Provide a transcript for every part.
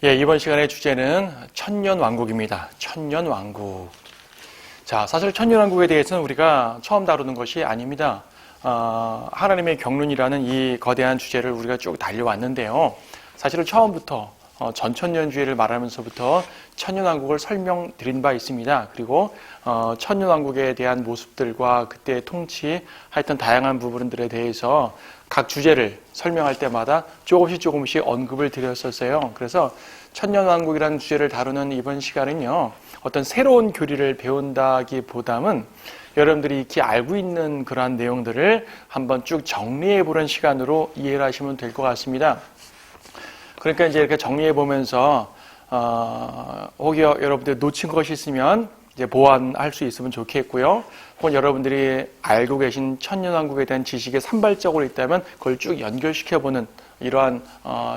예, 이번 시간의 주제는 천년왕국입니다. 천년왕국. 자, 사실 천년왕국에 대해서는 우리가 처음 다루는 것이 아닙니다. 하나님의 경륜이라는 이 거대한 주제를 우리가 쭉 달려왔는데요. 사실은 처음부터 전천년주의를 말하면서부터 천년왕국을 설명드린 바 있습니다. 그리고 천년왕국에 대한 모습들과 그때의 통치, 하여튼 다양한 부분들에 대해서 각 주제를 설명할 때마다 조금씩 언급을 드렸었어요. 그래서 천년왕국이라는 주제를 다루는 이번 시간은요, 어떤 새로운 교리를 배운다기보다는 여러분들이 익히 알고 있는 그러한 내용들을 한번 쭉 정리해보는 시간으로 이해를 하시면 될 것 같습니다. 그러니까 이제 이렇게 정리해보면서 혹여 여러분들 놓친 것이 있으면 이제 보완할 수 있으면 좋겠고요. 혹은 여러분들이 알고 계신 천년왕국에 대한 지식이 산발적으로 있다면 그걸 쭉 연결시켜보는 이러한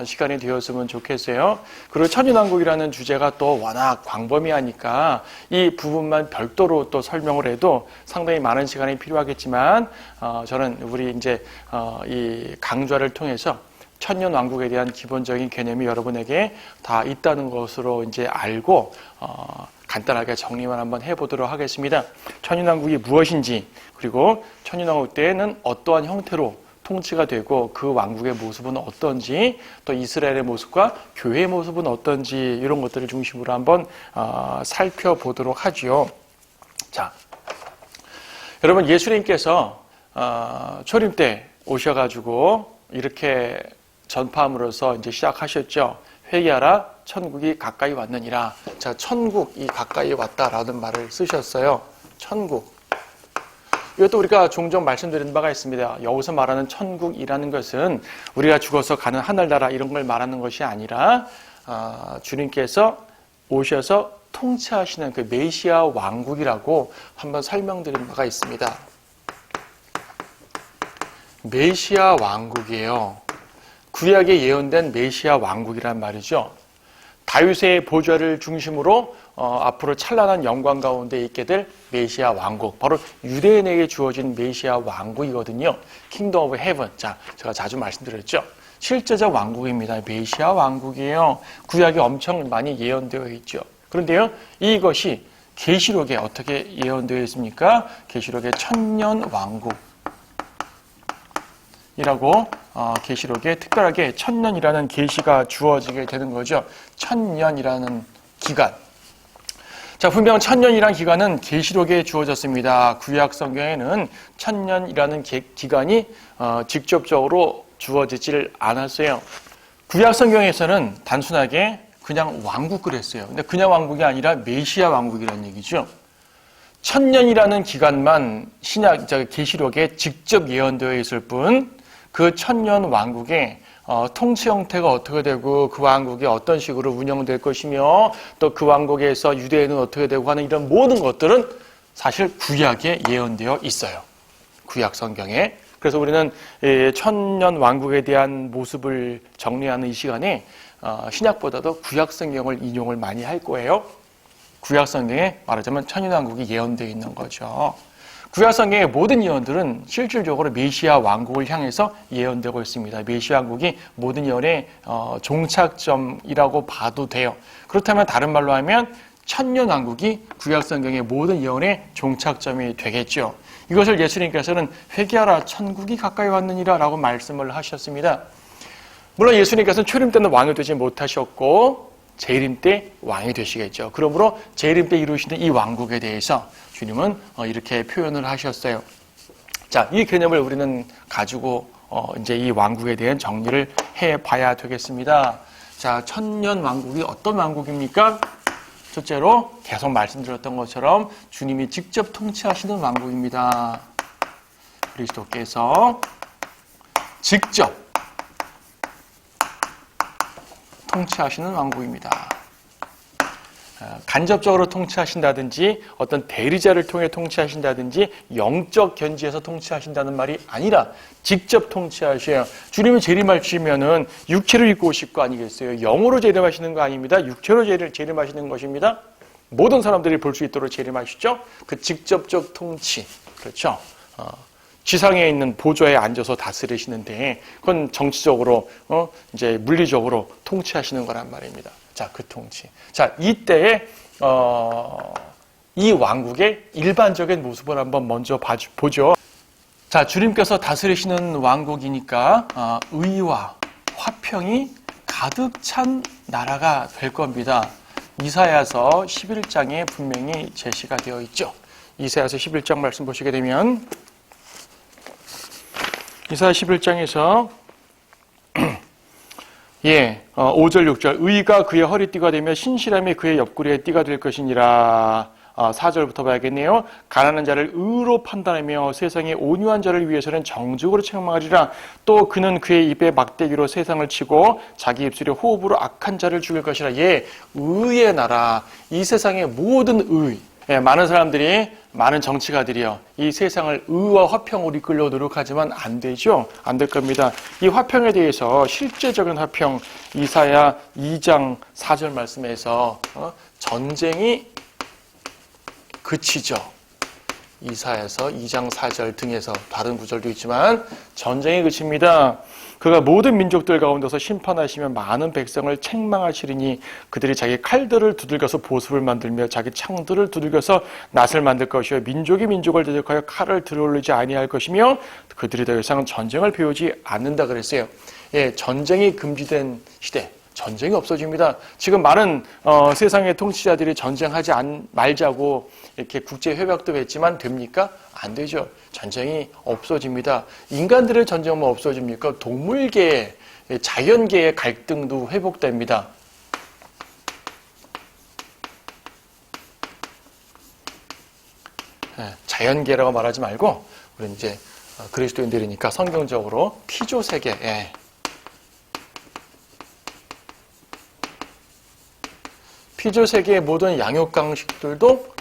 시간이 되었으면 좋겠어요. 그리고 천년왕국이라는 주제가 또 워낙 광범위하니까 이 부분만 별도로 또 설명을 해도 상당히 많은 시간이 필요하겠지만 저는 우리 이제 이 강좌를 통해서 천년왕국에 대한 기본적인 개념이 여러분에게 다 있다는 것으로 이제 알고 간단하게 정리만 한번 해보도록 하겠습니다. 천년왕국이 무엇인지, 그리고 천년왕국 때에는 어떠한 형태로 통치가 되고 그 왕국의 모습은 어떤지, 또 이스라엘의 모습과 교회의 모습은 어떤지, 이런 것들을 중심으로 한번 살펴보도록 하죠. 자, 여러분, 예수님께서 초림 때 오셔가지고 이렇게 전파함으로써 이제 시작하셨죠. 회개하라, 천국이 가까이 왔느니라. 자, 천국이 가까이 왔다라는 말을 쓰셨어요. 천국. 이것도 우리가 종종 말씀드린 바가 있습니다. 여기서 말하는 천국이라는 것은 우리가 죽어서 가는 하늘나라 이런 걸 말하는 것이 아니라 주님께서 오셔서 통치하시는 그 메시아 왕국이라고 한번 설명드린 바가 있습니다. 메시아 왕국이에요. 구약에 예언된 메시아 왕국이란 말이죠. 다윗의 보좌를 중심으로 앞으로 찬란한 영광 가운데 있게 될 메시아 왕국, 바로 유대인에게 주어진 메시아 왕국이거든요. 킹덤 오브 헤븐. 자, 제가 자주 말씀드렸죠. 실제적 왕국입니다. 메시아 왕국이에요. 구약에 엄청 많이 예언되어 있죠. 그런데요, 이것이 계시록에 어떻게 예언되어 있습니까? 계시록의 천년 왕국. 이라고 계시록에 특별하게 천년이라는 계시가 주어지게 되는 거죠. 천년이라는 기간. 자, 분명 천년이라는 기간은 계시록에 주어졌습니다. 구약 성경에는 천년이라는 기간이 직접적으로 주어지질 않았어요. 구약 성경에서는 단순하게 그냥 왕국 그랬어요. 근데 그냥 왕국이 아니라 메시아 왕국이라는 얘기죠. 천년이라는 기간만 계시록에 직접 예언되어 있을 뿐, 그 천년 왕국의 통치 형태가 어떻게 되고 그 왕국이 어떤 식으로 운영될 것이며 또 그 왕국에서 유대인은 어떻게 되고 하는 이런 모든 것들은 사실 구약에 예언되어 있어요. 구약 성경에. 그래서 우리는 천년 왕국에 대한 모습을 정리하는 이 시간에 신약보다도 구약 성경을 인용을 많이 할 거예요. 구약 성경에 말하자면 천년 왕국이 예언되어 있는 거죠. 구약 성경의 모든 예언들은 실질적으로 메시아 왕국을 향해서 예언되고 있습니다. 메시아 왕국이 모든 예언의 종착점이라고 봐도 돼요. 그렇다면 다른 말로 하면 천년 왕국이 구약 성경의 모든 예언의 종착점이 되겠죠. 이것을 예수님께서는 회개하라, 천국이 가까이 왔느니라 라고 말씀을 하셨습니다. 물론 예수님께서는 초림 때는 왕이 되지 못하셨고 재림 때 왕이 되시겠죠. 그러므로 재림 때 이루시는 이 왕국에 대해서 주님은 이렇게 표현을 하셨어요. 자, 이 개념을 우리는 가지고 이제 이 왕국에 대한 정리를 해봐야 되겠습니다. 자, 천년 왕국이 어떤 왕국입니까? 첫째로 계속 말씀드렸던 것처럼 주님이 직접 통치하시는 왕국입니다. 그리스도께서 직접 통치하시는 왕국입니다. 간접적으로 통치하신다든지 어떤 대리자를 통해 통치하신다든지 영적 견지에서 통치하신다는 말이 아니라 직접 통치하셔요. 주님은 재림하시면은 육체를 입고 오실 거 아니겠어요? 영으로 재림하시는 거 아닙니다. 육체로 재림하시는 것입니다. 모든 사람들이 볼 수 있도록 재림하시죠. 그 직접적 통치, 그렇죠? 지상에 있는 보좌에 앉아서 다스리시는데 그건 정치적으로 이제 물리적으로 통치하시는 거란 말입니다. 자, 그 통치. 자, 이때에 이 왕국의 일반적인 모습을 한번 먼저 보죠. 자, 주님께서 다스리시는 왕국이니까 의와 화평이 가득 찬 나라가 될 겁니다. 이사야서 11장에 분명히 제시가 되어 있죠. 이사야서 11장 말씀 보시게 되면 이사야 11장에서 5절 6절 의가 그의 허리띠가 되며 신실함이 그의 옆구리에 띠가 될 것이니라. 4절부터 봐야겠네요. 가난한 자를 의로 판단하며 세상의 온유한 자를 위해서는 정직으로 책망하리라. 또 그는 그의 입에 막대기로 세상을 치고 자기 입술에 호흡으로 악한 자를 죽일 것이라. 의의 나라. 이 세상의 모든 의, 많은 사람들이, 많은 정치가들이요, 이 세상을 의와 화평으로 이끌려 노력하지만 안 되죠. 안 될 겁니다. 이 화평에 대해서 실제적인 화평, 이사야 2장 4절 말씀에서 전쟁이 그치죠. 이사야서 2장 4절 등에서 다른 구절도 있지만 전쟁이 그칩니다. 그가 모든 민족들 가운데서 심판하시며 많은 백성을 책망하시리니 그들이 자기 칼들을 두들겨서 보습을 만들며 자기 창들을 두들겨서 낫을 만들 것이요 민족이 민족을 대적하여 칼을 들어올리지 아니할 것이며 그들이 더 이상 전쟁을 배우지 않는다 그랬어요. 전쟁이 금지된 시대, 전쟁이 없어집니다. 지금 많은 세상의 통치자들이 전쟁하지 말자고 이렇게 국제 협약도 했지만 됩니까? 안 되죠. 전쟁이 없어집니다. 인간들의 전쟁만 없어집니까? 동물계, 자연계의 갈등도 회복됩니다. 자연계라고 말하지 말고 우리 이제 그리스도인들이니까 성경적으로 피조세계. 피조세계의 모든 양육강식들도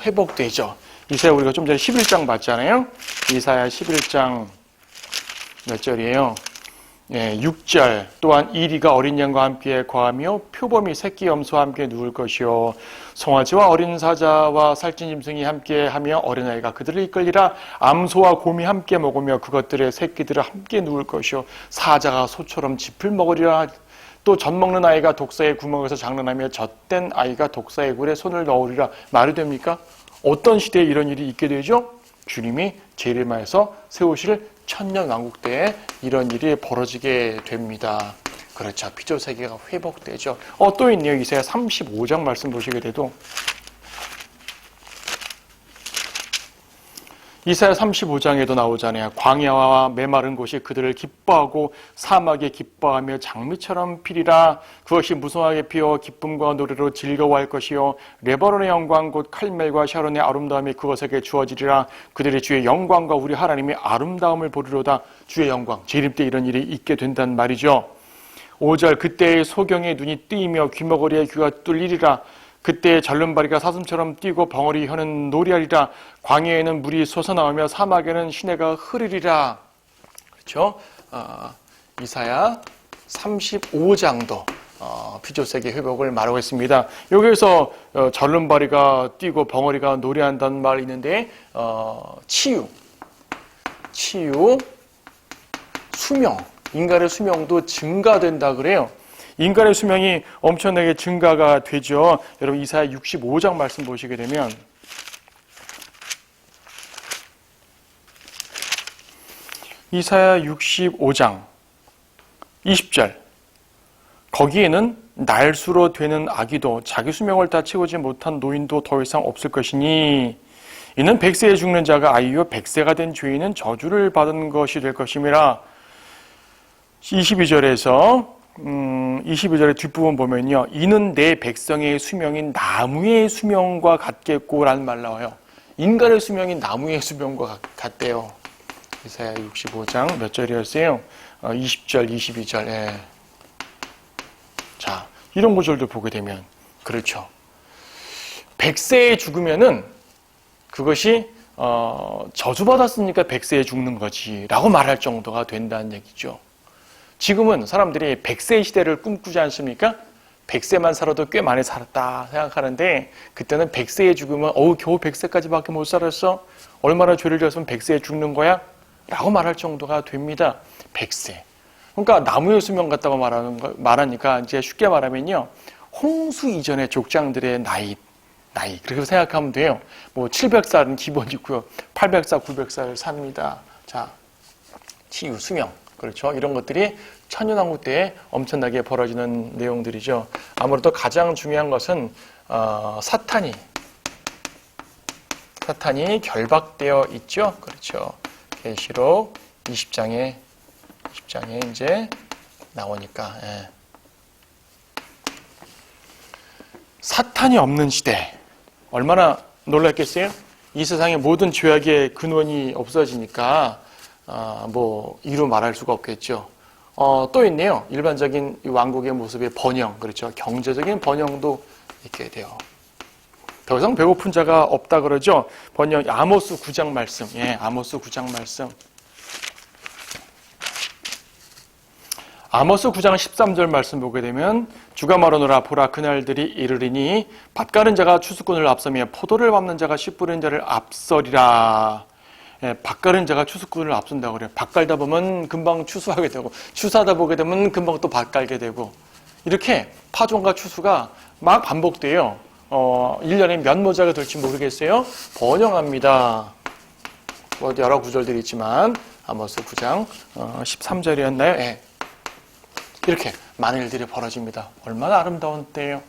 회복되죠. 이사야 우리가 좀 전에 11장 봤잖아요. 이사야 11장 몇 절이에요? 6절. 또한 이리가 어린 양과 함께 거하며 표범이 새끼 염소와 함께 누울 것이요 송아지와 어린 사자와 살찐 짐승이 함께하며 어린아이가 그들을 이끌리라. 암소와 곰이 함께 먹으며 그것들의 새끼들을 함께 누울 것이요 사자가 소처럼 짚을 먹으리라. 또 젖 먹는 아이가 독사의 구멍에서 장난하며 젖된 아이가 독사의 굴에 손을 넣으리라. 말이 됩니까? 어떤 시대에 이런 일이 있게 되죠? 주님이 재림하여서 세우실 천년 왕국 때에 이런 일이 벌어지게 됩니다. 그렇죠. 피조세계가 회복되죠. 또 있네요. 이사야 35장 말씀 보시게 돼도 이사야 35장에도 나오잖아요. 광야와 메마른 곳이 그들을 기뻐하고 사막에 기뻐하며 장미처럼 피리라. 그것이 무성하게 피어 기쁨과 노래로 즐거워할 것이요 레바논의 영광 곧 칼멜과 샤론의 아름다움이 그것에게 주어지리라. 그들이 주의 영광과 우리 하나님의 아름다움을 보리로다. 주의 영광, 재림 때 이런 일이 있게 된단 말이죠. 5절 그때의 소경의 눈이 뜨이며 귀머거리의 귀가 뚫리리라. 그때 절름발이가 사슴처럼 뛰고 벙어리 혀는 노래하리라. 광야에는 물이 솟아나오며 사막에는 시내가 흐르리라. 그렇죠? 이사야 35장도 피조세계 회복을 말하고 있습니다. 여기에서 절름발이가 뛰고 벙어리가 노래한다는 말이 있는데 치유, 수명, 인간의 수명도 증가된다 그래요. 인간의 수명이 엄청나게 증가가 되죠. 여러분 이사야 65장 말씀 보시게 되면 이사야 65장 20절 거기에는 날수로 되는 아기도 자기 수명을 다 채우지 못한 노인도 더 이상 없을 것이니 이는 100세에 죽는 자가 아이요 100세가 된 죄인은 저주를 받은 것이 될 것임이라. 22절의 뒷부분 보면요. 이는 내 백성의 수명인 나무의 수명과 같겠고라는 말 나와요. 인간의 수명이 나무의 수명과 같대요. 이사야 65장 몇 절이었어요? 20절, 22절. 자, 이런 구절도 보게 되면 그렇죠. 100세에 죽으면은 그것이 저주받았으니까 100세에 죽는 거지 라고 말할 정도가 된다는 얘기죠. 지금은 사람들이 100세의 시대를 꿈꾸지 않습니까? 100세만 살아도 꽤 많이 살았다 생각하는데 그때는 100세에 죽으면 겨우 100세까지밖에 못 살았어? 얼마나 죄를 지었으면 100세에 죽는 거야? 라고 말할 정도가 됩니다. 100세. 그러니까 나무의 수명 같다고 말하니까 이제 쉽게 말하면요. 홍수 이전의 족장들의 나이 그렇게 생각하면 돼요. 뭐 700살은 기본이고요. 800살, 900살 삽니다. 자, 치유, 수명. 그렇죠. 이런 것들이 천년왕국 때에 엄청나게 벌어지는 내용들이죠. 아무래도 가장 중요한 것은 사탄이 결박되어 있죠. 그렇죠. 계시록 20장에 이제 나오니까 사탄이 없는 시대 얼마나 놀랐겠어요? 이 세상의 모든 죄악의 근원이 없어지니까 이루 말할 수가 없겠죠. 또 있네요. 일반적인 왕국의 모습의 번영, 그렇죠. 경제적인 번영도 있게 돼요. 더 이상 배고픈 자가 없다 그러죠. 번영, 아모스 9장 말씀. 아모스 9장 말씀. 아모스 9장 13절 말씀 보게 되면 주가 말하노라 보라 그날들이 이르리니 밭 가른 자가 추수꾼을 앞서며 포도를 밟는 자가 씨 뿌린 자를 앞서리라. 밭 가른 자가 추수꾼을 앞선다고 그래요. 밭 갈다 보면 금방 추수하게 되고 추수하다 보게 되면 금방 또 밭 갈게 되고 이렇게 파종과 추수가 막 반복돼요. 1년에 몇 모자가 될지 모르겠어요. 번영합니다. 여러 구절들이 있지만 아모스 9장 13절이었나요? 이렇게 많은 일들이 벌어집니다. 얼마나 아름다운 때예요.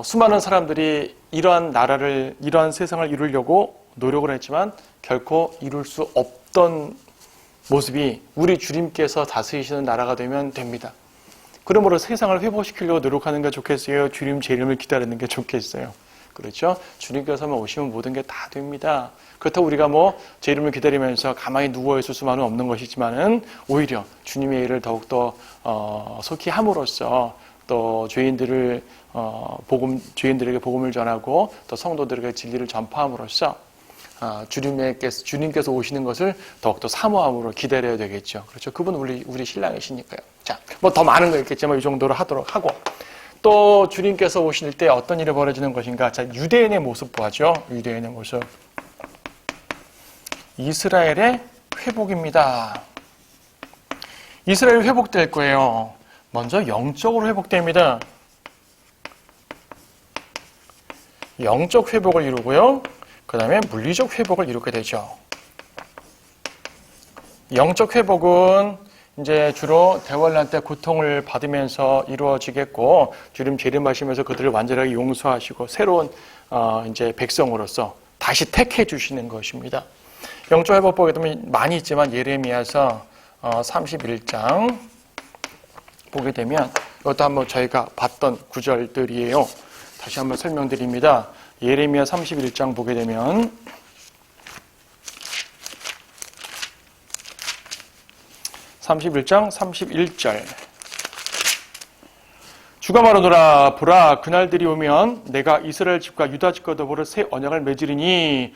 수많은 사람들이 이러한 나라를, 이러한 세상을 이루려고 노력을 했지만 결코 이룰 수 없던 모습이 우리 주님께서 다스리시는 나라가 되면 됩니다. 그러므로 세상을 회복시키려고 노력하는 게 좋겠어요? 주님 제 이름을 기다리는 게 좋겠어요? 그렇죠? 주님께서만 오시면 모든 게 다 됩니다. 그렇다고 우리가 제 이름을 기다리면서 가만히 누워있을 수만은 없는 것이지만은 오히려 주님의 일을 더욱더 속히 함으로써 또 죄인들에게 복음을 전하고 또 성도들에게 진리를 전파함으로써 주님께서 오시는 것을 더욱더 사모함으로 기다려야 되겠죠. 그렇죠. 그분은 우리 신랑이시니까요. 자, 더 많은 거 있겠지만 이 정도로 하도록 하고 또 주님께서 오실 때 어떤 일이 벌어지는 것인가? 자, 유대인의 모습 보죠. 유대인의 모습. 이스라엘의 회복입니다. 이스라엘 회복될 거예요. 먼저 영적으로 회복됩니다. 영적 회복을 이루고요. 그 다음에 물리적 회복을 이루게 되죠. 영적 회복은 이제 주로 대환란 때 고통을 받으면서 이루어지겠고 주님 재림하시면서 그들을 완전하게 용서하시고 새로운 이제 백성으로서 다시 택해 주시는 것입니다. 영적 회복 보게 되면 많이 있지만 예레미야서 31장 보게 되면 이것도 한번 저희가 봤던 구절들이에요. 다시 한번 설명드립니다. 예레미야 31장 보게 되면 (31장 31절) 주가 말하노라 보라 그날들이 오면 내가 이스라엘 집과 유다 집과 더불어 새 언약을 맺으리니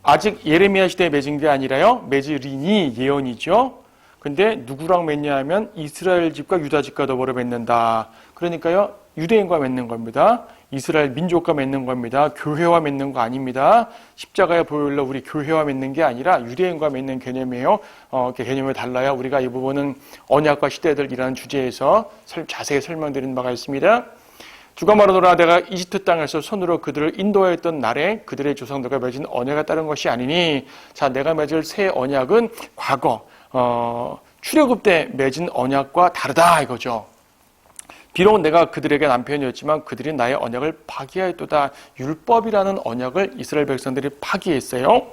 아직 예레미야 시대에 맺은 게 아니라요 맺으리니 예언이죠. 근데 누구랑 맺냐 하면 이스라엘 집과 유다 집과 더불어 맺는다. 그러니까요 유대인과 맺는 겁니다. 이스라엘 민족과 맺는 겁니다. 교회와 맺는 거 아닙니다. 십자가의 보혈로 우리 교회와 맺는 게 아니라 유대인과 맺는 개념이에요. 개념이 달라요. 우리가 이 부분은 언약과 시대들이라는 주제에서 자세히 설명드린 바가 있습니다. 주가 말하노라 내가 이집트 땅에서 손으로 그들을 인도하였던 날에 그들의 조상들과 맺은 언약에 따른 것이 아니니 자 내가 맺을 새 언약은 과거 출애굽 때 맺은 언약과 다르다 이거죠. 비록 내가 그들에게 남편이었지만 그들이 나의 언약을 파기하였도다. 율법이라는 언약을 이스라엘 백성들이 파기했어요.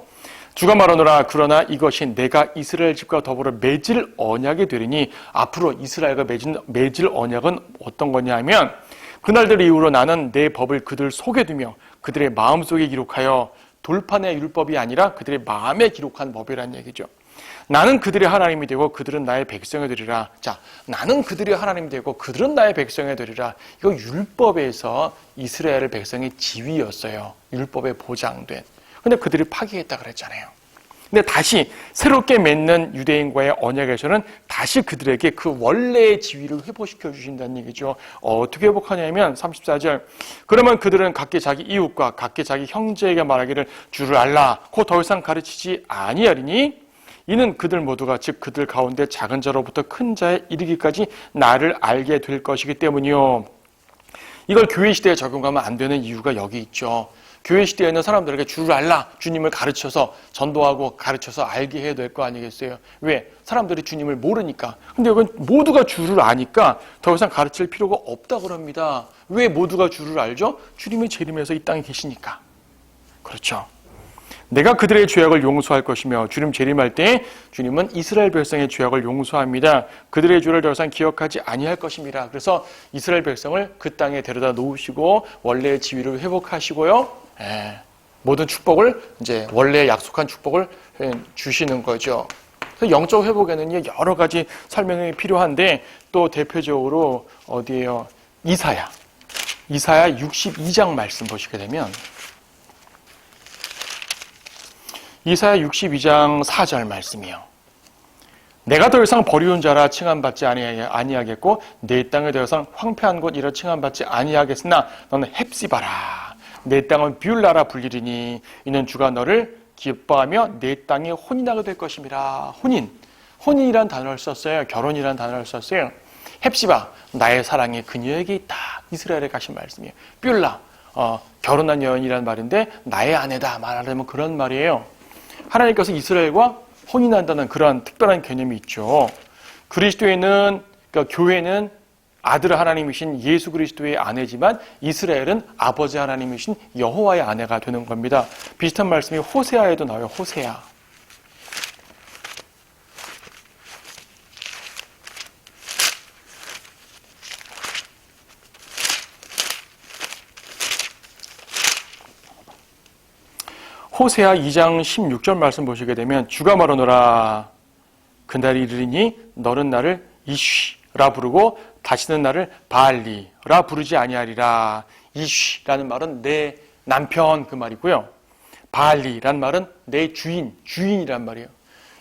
주가 말하노라 그러나 이것이 내가 이스라엘 집과 더불어 맺을 언약이 되리니 앞으로 이스라엘과 맺을 언약은 어떤 거냐 하면 그날들 이후로 나는 내 법을 그들 속에 두며 그들의 마음속에 기록하여 돌판의 율법이 아니라 그들의 마음에 기록한 법이라는 얘기죠. 나는 그들의 하나님이 되고 그들은 나의 백성이 되리라. 자, 나는 그들의 하나님이 되고 그들은 나의 백성이 되리라. 이거 율법에서 이스라엘 백성의 지위였어요. 율법에 보장된. 근데 그들이 파기했다 그랬잖아요. 근데 다시 새롭게 맺는 유대인과의 언약에서는 다시 그들에게 그 원래의 지위를 회복시켜 주신다는 얘기죠. 어떻게 회복하냐면 34절. 그러면 그들은 각기 자기 이웃과 각기 자기 형제에게 말하기를 주를 알라. 곧 더 이상 가르치지 아니하리니 이는 그들 모두가 즉 그들 가운데 작은 자로부터 큰 자에 이르기까지 나를 알게 될 것이기 때문이요. 이걸 교회 시대에 적용하면 안 되는 이유가 여기 있죠. 교회 시대에는 사람들에게 주를 알라, 주님을 가르쳐서 전도하고 가르쳐서 알게 해야 될 거 아니겠어요? 왜? 사람들이 주님을 모르니까. 근데 여기는 모두가 주를 아니까 더 이상 가르칠 필요가 없다고 합니다. 왜 모두가 주를 알죠? 주님이 재림해서 이 땅에 계시니까. 그렇죠. 내가 그들의 죄악을 용서할 것이며 주님 재림할 때 주님은 이스라엘 백성의 죄악을 용서합니다. 그들의 죄를 더 이상 기억하지 아니할 것입니다. 그래서 이스라엘 백성을 그 땅에 데려다 놓으시고 원래의 지위를 회복하시고요. 모든 축복을 이제 원래 약속한 축복을 주시는 거죠. 그래서 영적 회복에는 여러 가지 설명이 필요한데 또 대표적으로 어디에요? 이사야 62장 말씀 보시게 되면 이사야 62장 4절 말씀이요. 내가 더 이상 버리운 자라 칭함받지 아니하겠고 내 땅에 더 이상 황폐한 곳이라 칭함받지 아니하겠으나 너는 헵시바라. 내 땅은 뷰라라 불리리니 이는 주가 너를 기뻐하며 내 땅에 혼인하게 될 것임이라. 혼인이란 단어를 썼어요. 결혼이란 단어를 썼어요. 헵시바, 나의 사랑이 그녀에게 있다. 이스라엘에 가신 말씀이에요. 뷰라, 결혼한 여인이란 말인데 나의 아내다 말하려면 그런 말이에요. 하나님께서 이스라엘과 혼인한다는 그러한 특별한 개념이 있죠. 그리스도에는, 그러니까 교회는 아들 하나님이신 예수 그리스도의 아내지만 이스라엘은 아버지 하나님이신 여호와의 아내가 되는 겁니다. 비슷한 말씀이 호세아에도 나와요. 호세아. 호세아 2장 16절 말씀 보시게 되면 주가 말하노라 그날이 이르리니 너는 나를 이쉬라 부르고 다시는 나를 바알리라 부르지 아니하리라. 이쉬라는 말은 내 남편 그 말이고요. 바알리라는 말은 내 주인이란 말이에요.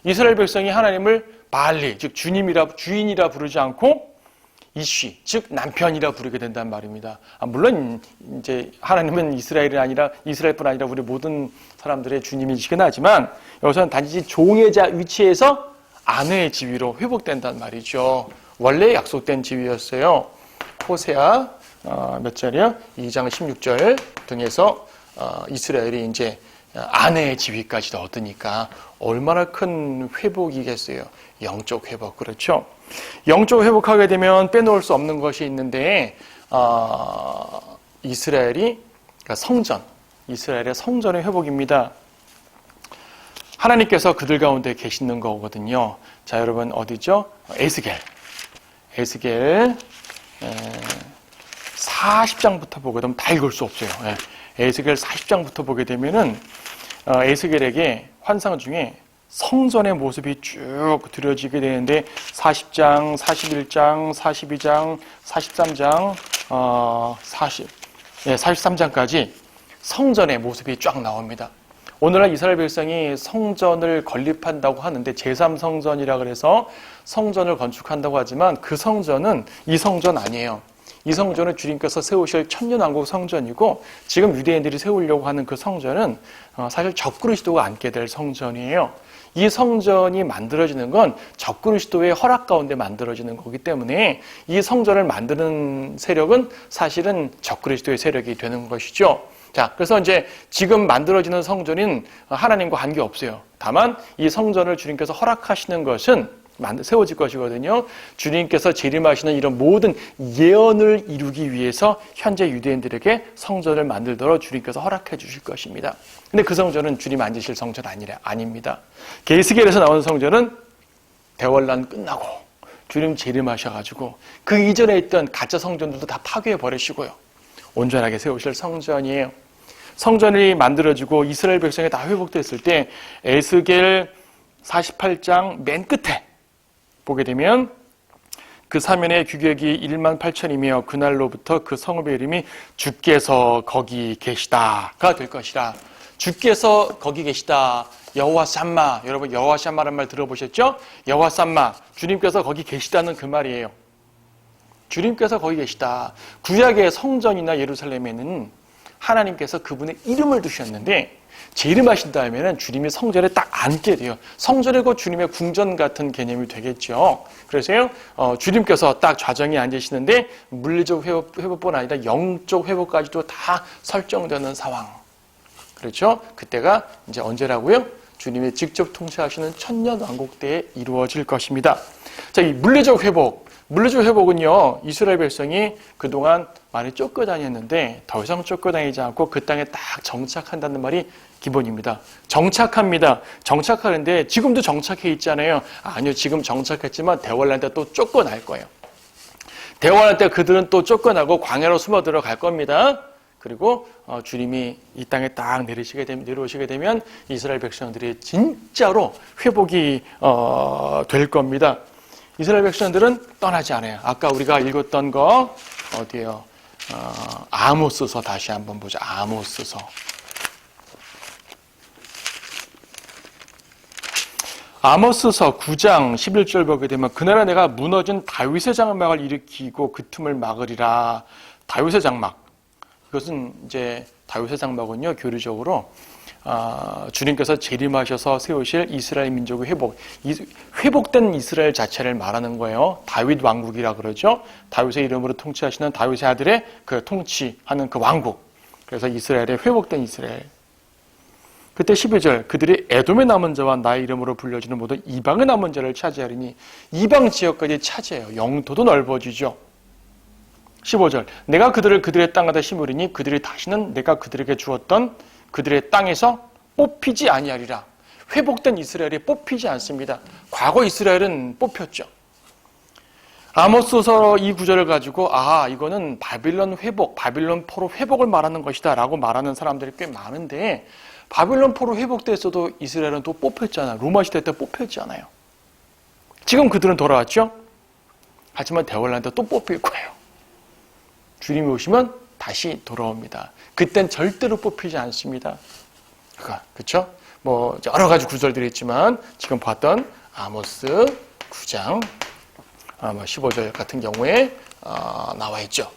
이스라엘 백성이 하나님을 바알리 즉 주인이라 부르지 않고 이쉬, 즉 남편이라 부르게 된다는 말입니다. 물론 이제 하나님은 이스라엘뿐 아니라 우리 모든 사람들의 주님이시긴 하지만 여기서는 단지 종의 위치에서 아내의 지위로 회복된다는 말이죠. 원래 약속된 지위였어요. 호세아 몇 절이요? 2장 16절 등에서 이스라엘이 이제 아내의 지위까지도 얻으니까 얼마나 큰 회복이겠어요. 영적 회복, 그렇죠? 영적 회복하게 되면 빼놓을 수 없는 것이 있는데 이스라엘의 성전의 회복입니다. 하나님께서 그들 가운데 계시는 거거든요. 자, 여러분 어디죠? 에스겔 40장부터 보게 되면 다 읽을 수 없어요. 에스겔 40장부터 보게 되면은 에스겔에게 환상 중에 성전의 모습이 쭉 드려지게 되는데 40장, 41장, 42장, 43장, 43장까지 성전의 모습이 쫙 나옵니다. 오늘날 이스라엘 백성이 성전을 건립한다고 하는데 제3성전이라 그래서 성전을 건축한다고 하지만 그 성전은 이 성전 아니에요. 이 성전은 주님께서 세우실 천년왕국 성전이고 지금 유대인들이 세우려고 하는 그 성전은 사실 적그리스도가 앉게 될 성전이에요. 이 성전이 만들어지는 건 적그리스도의 허락 가운데 만들어지는 거기 때문에 이 성전을 만드는 세력은 사실은 적그리스도의 세력이 되는 것이죠. 자, 그래서 이제 지금 만들어지는 성전인 하나님과 관계없어요. 다만 이 성전을 주님께서 허락하시는 것은 세워질 것이거든요. 주님께서 재림하시는 이런 모든 예언을 이루기 위해서 현재 유대인들에게 성전을 만들도록 주님께서 허락해 주실 것입니다. 근데 그 성전은 주님 앉으실 성전 아닙니다. 에스겔에서 나오는 성전은 대환란 끝나고 주님 재림하셔가지고 그 이전에 있던 가짜 성전들도 다 파괴해 버리시고요. 온전하게 세우실 성전이에요. 성전이 만들어지고 이스라엘 백성이 다 회복됐을 때 에스겔 48장 맨 끝에 보게 되면 그 사면의 규격이 18,000이며 그날로부터 그 성읍의 이름이 주께서 거기 계시다가 될 것이라. 주께서 거기 계시다. 여호와 쌈마. 여러분 여호와 쌈마라는 말 들어보셨죠? 여호와 쌈마. 주님께서 거기 계시다는 그 말이에요. 주님께서 거기 계시다. 구약의 성전이나 예루살렘에는 하나님께서 그분의 이름을 두셨는데 재림하신 다음에는 주님이 성전에 딱 앉게 돼요. 성전이 곧 주님의 궁전 같은 개념이 되겠죠. 그래서요, 주님께서 딱 좌정에 앉으시는데 물리적 회복뿐 아니라 영적 회복까지도 다 설정되는 상황. 그렇죠? 그때가 이제 언제라고요? 주님이 직접 통치하시는 천년 왕국 때에 이루어질 것입니다. 자, 이 물리적 회복은요, 이스라엘 백성이 그동안 많이 쫓겨다녔는데 더 이상 쫓겨다니지 않고 그 땅에 딱 정착한다는 말이 기본입니다. 정착합니다. 정착하는데 지금도 정착해 있잖아요. 아니요, 지금 정착했지만 대환란 때 또 쫓겨날 거예요. 대환란 때 그들은 또 쫓겨나고 광야로 숨어 들어갈 겁니다. 그리고 주님이 이 땅에 딱 내려오시게 되면 이스라엘 백성들이 진짜로 회복이 될 겁니다. 이스라엘 백성들은 떠나지 않아요. 아까 우리가 읽었던 거 어디에요? 아모스서 다시 한번 보자. 아모스서. 아모스서 9장 11절 보게 되면 그날에 내가 무너진 다윗의 장막을 일으키고 그 틈을 막으리라. 다윗의 장막. 이것은 이제 다윗의 장막은요, 교리적으로 주님께서 재림하셔서 세우실 이스라엘 민족의 회복된 이스라엘 자체를 말하는 거예요. 다윗 왕국이라 그러죠. 다윗의 이름으로 통치하시는 다윗의 아들의 그 통치하는 그 왕국. 그래서 이스라엘의 회복된 이스라엘. 그때 12절 그들이 에돔의 남은 자와 나의 이름으로 불려지는 모든 이방의 남은 자를 차지하리니 이방 지역까지 차지해요. 영토도 넓어지죠. 15절 내가 그들을 그들의 땅에다 심으리니 그들이 다시는 내가 그들에게 주었던 그들의 땅에서 뽑히지 아니하리라. 회복된 이스라엘이 뽑히지 않습니다. 과거 이스라엘은 뽑혔죠. 아모스서 이 구절을 가지고 이거는 바빌론 회복, 바빌론 포로 회복을 말하는 것이다 라고 말하는 사람들이 꽤 많은데 바빌론 포로 회복됐어도 이스라엘은 또 뽑혔잖아요. 로마 시대 때 뽑혔잖아요. 지금 그들은 돌아왔죠. 하지만 대환란 때 또 뽑힐 거예요. 주님이 오시면 다시 돌아옵니다. 그땐 절대로 뽑히지 않습니다. 그렇죠? 뭐 여러 가지 구절들이 있지만 지금 봤던 아모스 9장 15절 같은 경우에 나와 있죠.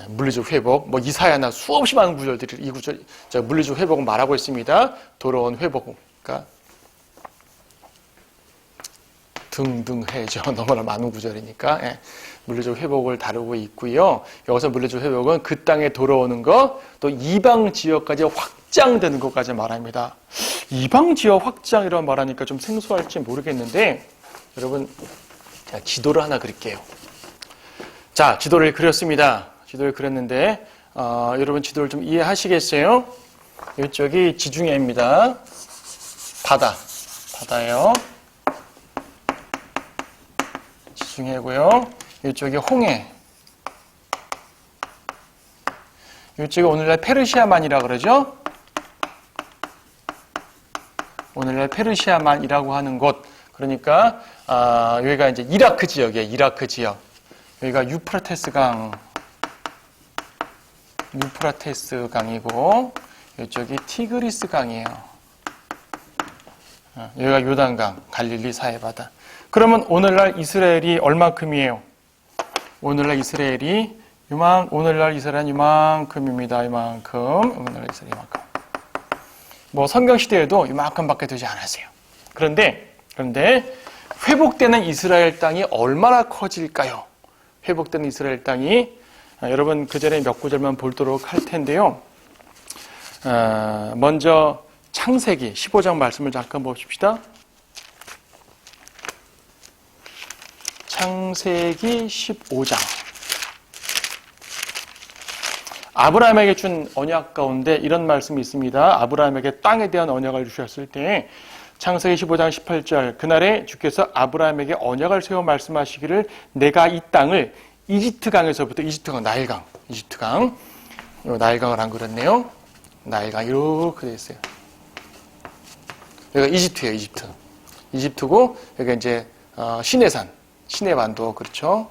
물리적 회복, 뭐 이사야나 수없이 많은 구절들이 이 구절 물리적 회복을 말하고 있습니다. 돌아온 회복, 그러니까 등등 해죠. 너무나 많은 구절이니까 물리적 회복을 다루고 있고요. 여기서 물리적 회복은 그 땅에 돌아오는 것, 또 이방 지역까지 확장되는 것까지 말합니다. 이방 지역 확장이라고 말하니까 좀 생소할지 모르겠는데 여러분 제가 지도를 하나 그릴게요. 자, 지도를 그렸습니다. 지도를 그렸는데 여러분 지도를 좀 이해하시겠어요? 이쪽이 지중해입니다. 바다예요. 지중해고요. 이쪽이 홍해. 이쪽이 오늘날 페르시아만이라 그러죠? 오늘날 페르시아만이라고 하는 곳. 그러니까 여기가 이제 이라크 지역이에요. 이라크 지역. 여기가 유프라테스 강이고 이쪽이 티그리스 강이에요. 여기가 요단강, 갈릴리 사해바다. 그러면 오늘날 이스라엘이 얼마큼이에요? 오늘날 이스라엘은 이만큼입니다. 오늘날 이스라엘 이만큼. 뭐 성경 시대에도 이만큼밖에 되지 않았어요. 그런데 회복되는 이스라엘 땅이 얼마나 커질까요? 회복된 이스라엘 땅이 여러분 그 전에 몇 구절만 보도록 할 텐데요. 먼저 창세기 15장 말씀을 잠깐 봅시다. 창세기 15장. 아브라함에게 준 언약 가운데 이런 말씀이 있습니다. 아브라함에게 땅에 대한 언약을 주셨을 때 창세기 15장 18절 그날에 주께서 아브라함에게 언약을 세워 말씀하시기를 내가 이 땅을 이집트강에서부터 나일강 나일강을 안 그렸네요. 나일강 이렇게 돼 있어요. 여기가 이집트예요. 이집트고 여기가 이제 시내반도 그렇죠.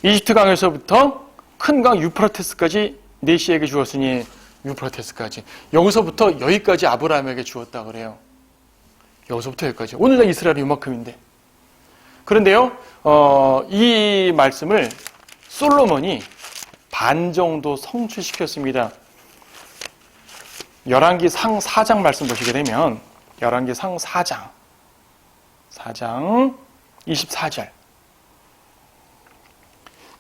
이집트강에서부터 큰 강 유프라테스까지 내시에게 주었으니 유프라테스까지. 여기서부터 여기까지 아브라함에게 주었다 그래요. 여기서부터 여기까지. 오늘날 이스라엘이 이만큼인데. 그런데요, 이 말씀을 솔로몬이 반 정도 성취시켰습니다. 열왕기 상 4장 말씀 보시게 되면 열왕기 상 4장 24절.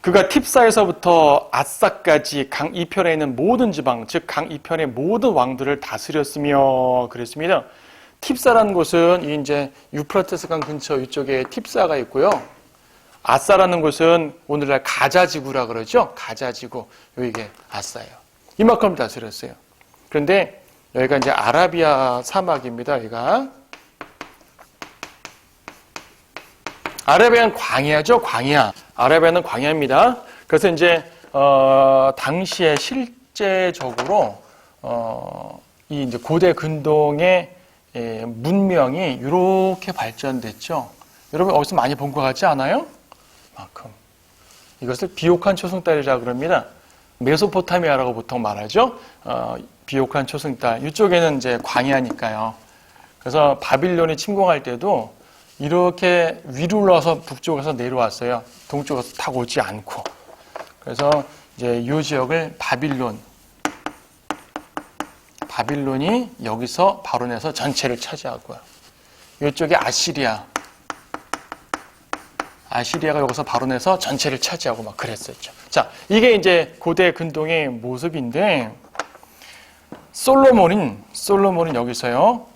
그가 팁사에서부터 아사까지 강 이편에 있는 모든 지방, 즉 강 이편의 모든 왕들을 다스렸으며 그랬습니다. 팁사라는 곳은 이제 유프라테스 강 근처 이쪽에 팁사가 있고요. 아사라는 곳은 오늘날 가자지구라 그러죠. 가자지구. 여기가 아사예요. 이만큼 다스렸어요. 그런데 여기가 이제 아라비아 사막입니다. 여기가 아라비아는 광야죠. 광야. 아라비아는 광야입니다. 그래서 이제 당시에 실제적으로 이 이제 고대 근동의 문명이 이렇게 발전됐죠. 여러분 어디서 많이 본 것 같지 않아요? 만큼. 이것을 비옥한 초승달이라고 그럽니다. 메소포타미아라고 보통 말하죠. 비옥한 초승달. 이쪽에는 이제 광야니까요. 그래서 바빌론이 침공할 때도 이렇게 위로 올라와서 북쪽에서 내려왔어요. 동쪽에서 탁 오지 않고. 그래서 이제 이 지역을 바빌론이 여기서 바로내서 전체를 차지하고요. 이쪽에 아시리아가 여기서 바로내서 전체를 차지하고 막 그랬었죠. 자, 이게 이제 고대 근동의 모습인데 솔로몬은 여기서요.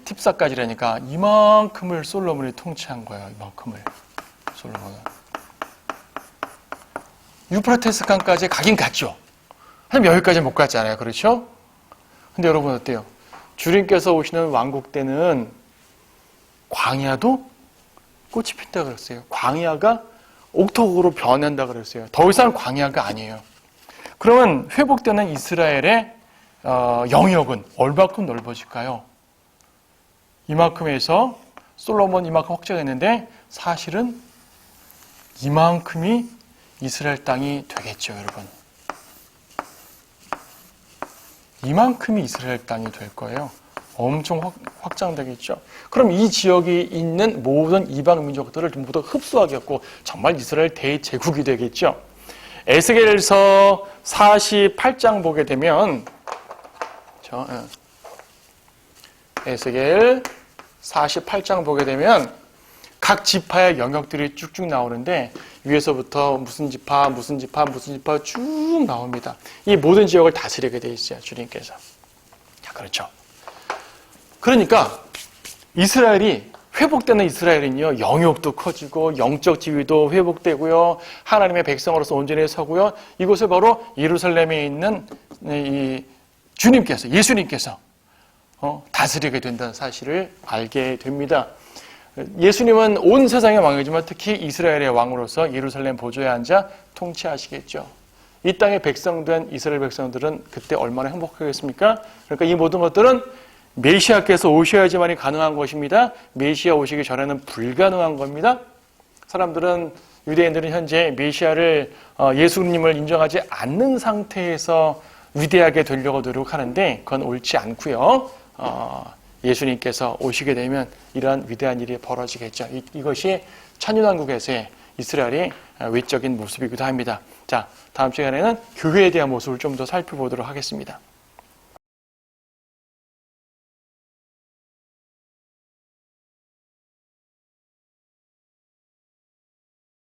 팁사까지라니까 이만큼을 솔로몬이 통치한 거예요. 이만큼을 솔로몬은. 유프라테스 강까지 가긴 갔죠. 하지만 여기까지 못 갔잖아요. 그렇죠? 근데 여러분 어때요? 주님께서 오시는 왕국 때는 광야도 꽃이 핀다 그랬어요. 광야가 옥토국으로 변한다 그랬어요. 더 이상 광야가 아니에요. 그러면 회복되는 이스라엘의 영역은 얼마큼 넓어질까요? 이만큼에서 솔로몬 이만큼 확정했는데 사실은 이만큼이 이스라엘 땅이 되겠죠, 여러분. 이만큼이 이스라엘 땅이 될 거예요. 엄청 확장되겠죠. 그럼 이 지역이 있는 모든 이방 민족들을 모두 흡수하겠고 정말 이스라엘 대제국이 되겠죠. 에스겔서 48장 보게 되면 에스겔 48장 보게 되면 각 지파의 영역들이 쭉쭉 나오는데 위에서부터 무슨 지파 쭉 나옵니다. 이 모든 지역을 다스리게 돼 있어요. 주님께서. 자, 그렇죠. 그러니까 이스라엘이 회복되는 이스라엘은요. 영역도 커지고 영적 지위도 회복되고요. 하나님의 백성으로서 온전히 서고요. 이곳을 바로 예루살렘에 있는 이 주님께서 예수님께서 다스리게 된다는 사실을 알게 됩니다. 예수님은 온 세상의 왕이지만 특히 이스라엘의 왕으로서 예루살렘 보좌에 앉아 통치하시겠죠. 이 땅의 백성된 이스라엘 백성들은 그때 얼마나 행복하겠습니까? 그러니까 이 모든 것들은 메시아께서 오셔야지만이 가능한 것입니다. 메시아 오시기 전에는 불가능한 겁니다. 사람들은 유대인들은 현재 메시아를 예수님을 인정하지 않는 상태에서 위대하게 되려고 노력하는데 그건 옳지 않고요. 예수님께서 오시게 되면 이러한 위대한 일이 벌어지겠죠. 이것이 천년왕국에서의 이스라엘의 외적인 모습이기도 합니다. 자, 다음 시간에는 교회에 대한 모습을 좀 더 살펴보도록 하겠습니다.